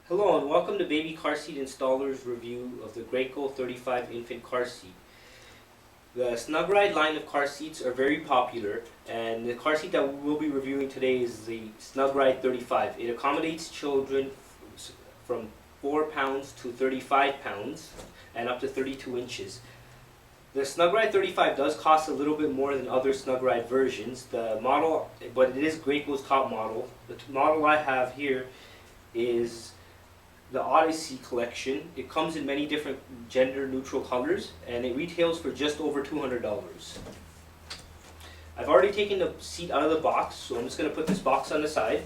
Hello and welcome to Baby Car Seat Installer's review of the Graco 35 infant car seat. The Snugride line of car seats are very popular, and the car seat that we will be reviewing today is the Snugride 35. It accommodates children from 4 pounds to 35 pounds and up to 32 inches. The Snugride 35 does cost a little bit more than other Snugride versions. The model, but it is Graco's top model. The model I have here is the Odyssey collection. It comes in many different gender neutral colors and it retails for just over $200. I've already taken the seat out of the box, so I'm just going to put this box on the side.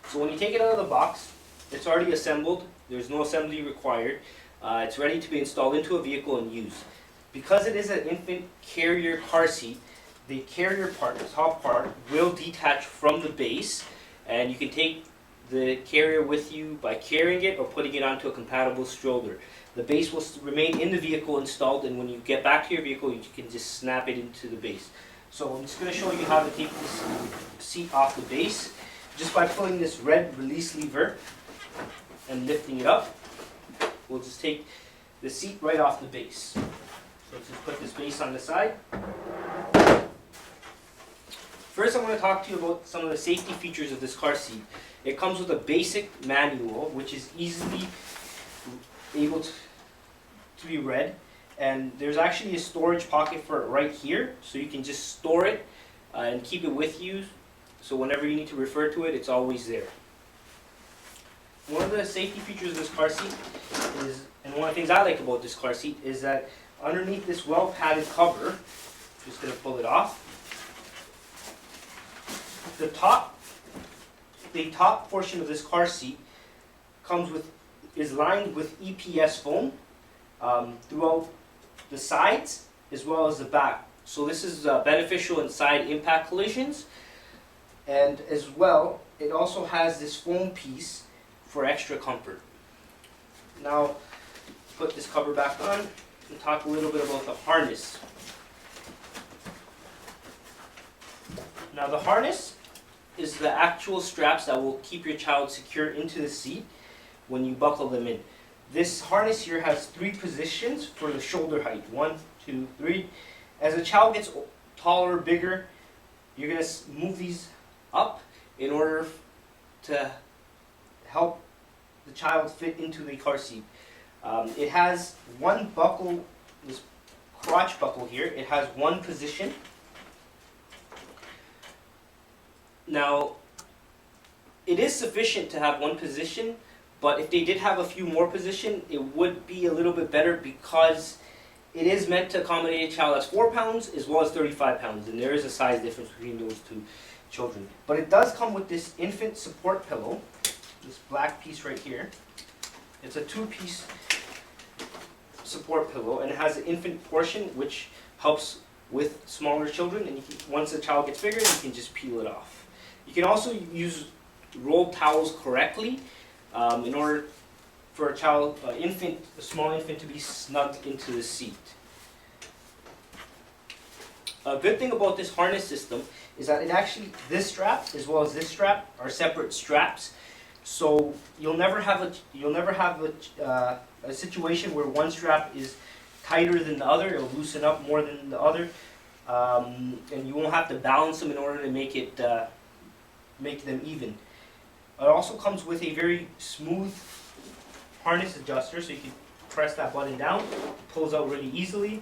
So when you take it out of the box, it's already assembled. There's no assembly required. It's ready to be installed into a vehicle and used. Because it is an infant carrier car seat, the carrier part, the top part, will detach from the base, and you can take the carrier with you by carrying it or putting it onto a compatible stroller. The base will remain in the vehicle installed, and when you get back to your vehicle, you can just snap it into the base. So I'm just going to show you how to take this seat off the base just by pulling this red release lever and lifting it up. We'll just take the seat right off the base. So let's just put this base on the side. First, I want to talk to you about some of the safety features of this car seat. It comes with a basic manual, which is easily able to be read. And there's actually a storage pocket for it right here, so you can just store it and keep it with you. So whenever you need to refer to it, it's always there. One of the safety features of this car seat is, and one of the things I like about this car seat, is that underneath this well-padded cover, I'm just going to pull it off. The top portion of this car seat is lined with EPS foam throughout the sides as well as the back. So this is beneficial in side impact collisions, and as well it also has this foam piece for extra comfort. Now put this cover back on and talk a little bit about the harness. Now the harness is the actual straps that will keep your child secure into the seat when you buckle them in. This harness here has 3 positions for the shoulder height. 1, 2, 3. As a child gets taller, bigger, you're going to move these up in order to help the child fit into the car seat. It has one buckle, this crotch buckle here. It has 1 position. Now, it is sufficient to have 1 position, but if they did have a few more positions, it would be a little bit better because it is meant to accommodate a child that's 4 pounds as well as 35 pounds, and there is a size difference between those 2 children. But it does come with this infant support pillow, this black piece right here. It's a 2-piece support pillow, and it has an infant portion which helps with smaller children, and once the child gets bigger, you can just peel it off. You can also use rolled towels correctly in order for a small infant to be snugged into the seat. A good thing about this harness system is that this strap as well as this strap are separate straps, so you'll never have a situation where one strap is tighter than the other. It'll loosen up more than the other, and you won't have to balance them in order to make them even. It also comes with a very smooth harness adjuster, so you can press that button down, it pulls out really easily,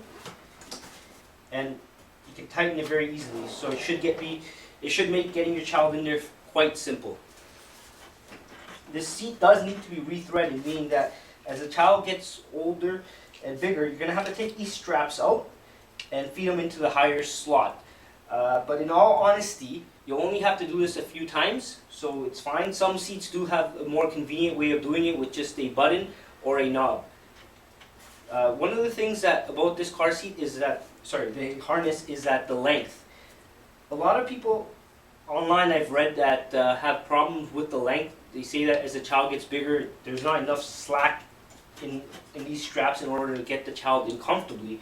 and you can tighten it very easily. So it should make getting your child in there quite simple. This seat does need to be rethreaded, meaning that as a child gets older and bigger, you're going to have to take these straps out and feed them into the higher slot. But in all honesty, you'll only have to do this a few times, so it's fine. Some seats do have a more convenient way of doing it with just a button or a knob. One of the things about this car seat is that, the harness, is that the length. A lot of people online I've read that have problems with the length. They say that as the child gets bigger, there's not enough slack in these straps in order to get the child in comfortably.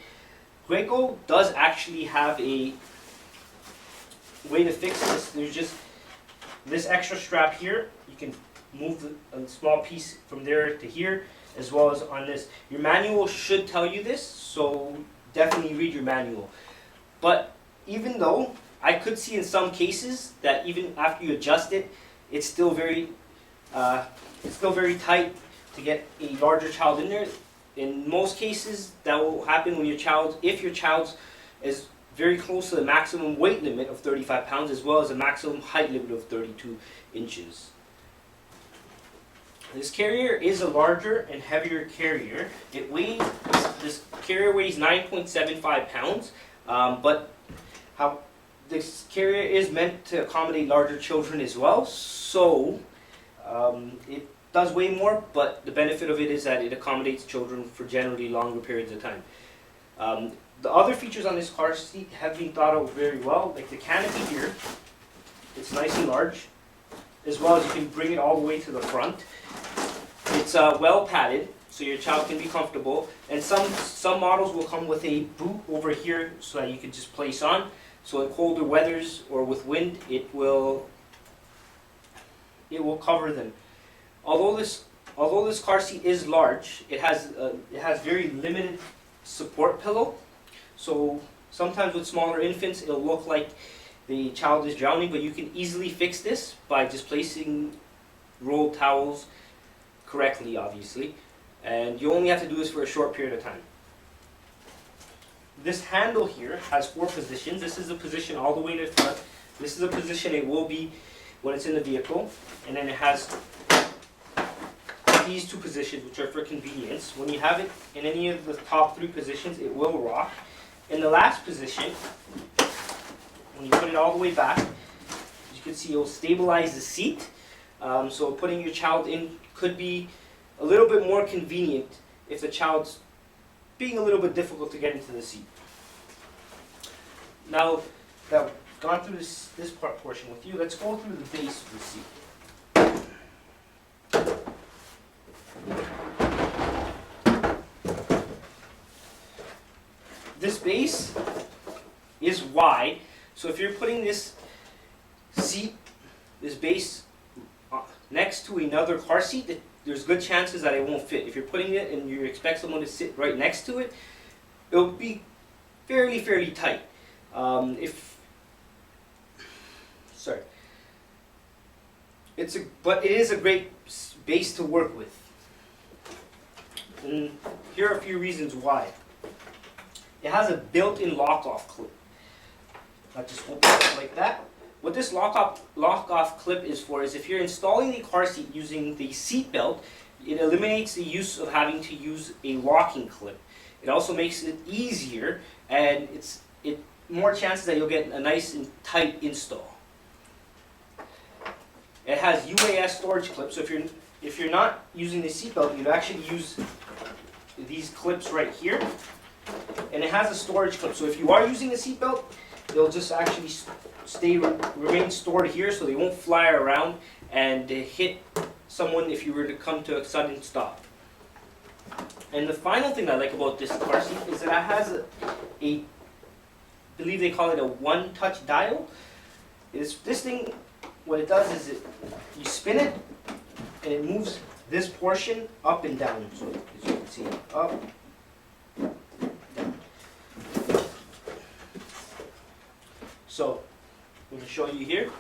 Graco does actually have a way to fix this, there's just this extra strap here. You can move a small piece from there to here, as well as on this. Your manual should tell you this, so definitely read your manual. But even though I could see in some cases that even after you adjust it, it's still very tight to get a larger child in there. In most cases, that will happen when if your child is very close to the maximum weight limit of 35 pounds, as well as a maximum height limit of 32 inches. This carrier is a larger and heavier carrier. This carrier weighs 9.75 pounds, but this carrier is meant to accommodate larger children as well, so it does weigh more, but the benefit of it is that it accommodates children for generally longer periods of time. The other features on this car seat have been thought out very well, like the canopy here. It's nice and large, as well as you can bring it all the way to the front. It's well padded, so your child can be comfortable. And some models will come with a boot over here so that you can just place on. So in colder weathers or with wind, it will cover them. Although this car seat is large, it has very limited support pillow. So sometimes with smaller infants, it'll look like the child is drowning, but you can easily fix this by just placing rolled towels correctly, obviously. And you only have to do this for a short period of time. This handle here has 4 positions. This is a position all the way to the front. This is a position it will be when it's in the vehicle. And then it has these 2 positions, which are for convenience. When you have it in any of the top 3 positions, it will rock. In the last position, when you put it all the way back, as you can see, it will stabilize the seat. So putting your child in could be a little bit more convenient if the child's being a little bit difficult to get into the seat. Now that we've gone through this portion with you, let's go through the base of the seat. This base is wide, so if you're putting this base next to another car seat, there's good chances that it won't fit. If you're putting it and you expect someone to sit right next to it, it'll be fairly tight. But it is a great base to work with. And here are a few reasons why. It has a built-in lock-off clip. I just open it like that. What this lock-off clip is for is if you're installing the car seat using the seat belt, it eliminates the use of having to use a locking clip. It also makes it easier, and it's more chances that you'll get a nice and tight install. It has UAS storage clips, so if you're not using the seat belt, you'd actually use these clips right here. And it has a storage clip, so if you are using the seat belt, they'll just actually remain stored here, so they won't fly around and hit someone if you were to come to a sudden stop. And the final thing I like about this car seat is that it has I believe they call it a One-Touch Dial. This thing, what it does is you spin it and it moves this portion up and down. So as you can see, up, down. So I'm going to show you here.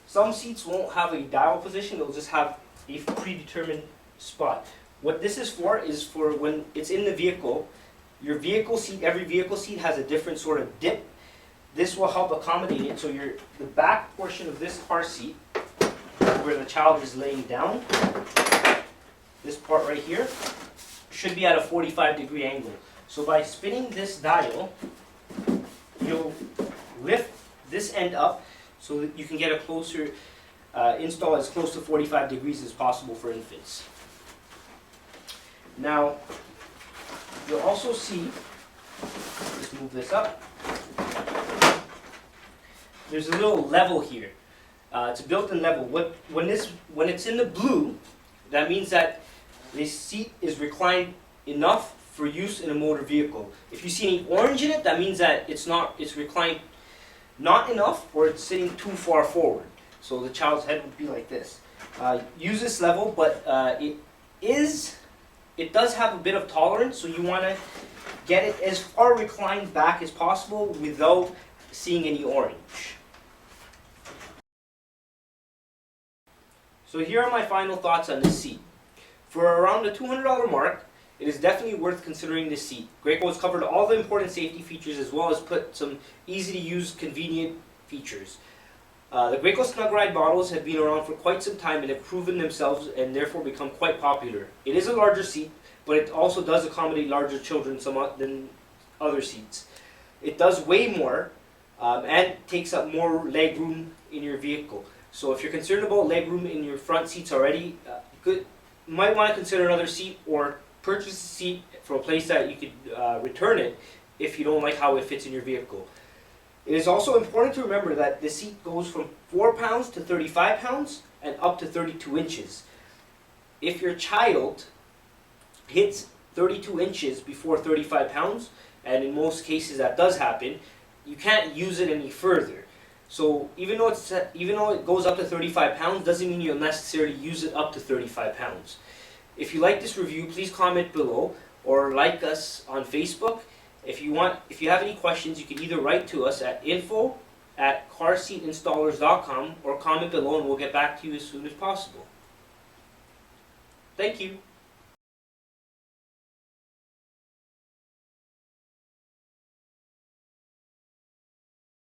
Some seats won't have a dial position, they'll just have a predetermined spot. What this is for when it's in the vehicle. Your vehicle seat, every vehicle seat has a different sort of dip. This will help accommodate it, so the back portion of this car seat, where the child is laying down, this part right here, should be at a 45-degree angle. So by spinning this dial, you'll lift this end up so that you can get a closer install as close to 45 degrees as possible for infants. Now, you'll also see, just move this up, there's a little level here. It's a built-in level. When it's in the blue, that means that this seat is reclined enough for use in a motor vehicle. If you see any orange in it, that means that it's reclined Not enough, or it's sitting too far forward. So the child's head would be like this. Use this level, but it does have a bit of tolerance, so you want to get it as far reclined back as possible without seeing any orange. So here are my final thoughts on this seat. For around the $200 mark, it is definitely worth considering this seat. Graco has covered all the important safety features as well as put some easy to use, convenient features. The Graco Snugride models have been around for quite some time and have proven themselves and therefore become quite popular. It is a larger seat, but it also does accommodate larger children somewhat than other seats. It does weigh more and takes up more leg room in your vehicle. So if you're concerned about leg room in your front seats already, you might want to consider another seat, or purchase a seat from a place that you could return it if you don't like how it fits in your vehicle. It is also important to remember that the seat goes from 4 pounds to 35 pounds and up to 32 inches. If your child hits 32 inches before 35 pounds, and in most cases that does happen, you can't use it any further. So even though it goes up to 35 pounds, doesn't mean you'll necessarily use it up to 35 pounds. If you like this review, please comment below or like us on Facebook. If you have any questions, you can either write to us at info@carseatinstallers.com or comment below and we'll get back to you as soon as possible. Thank you.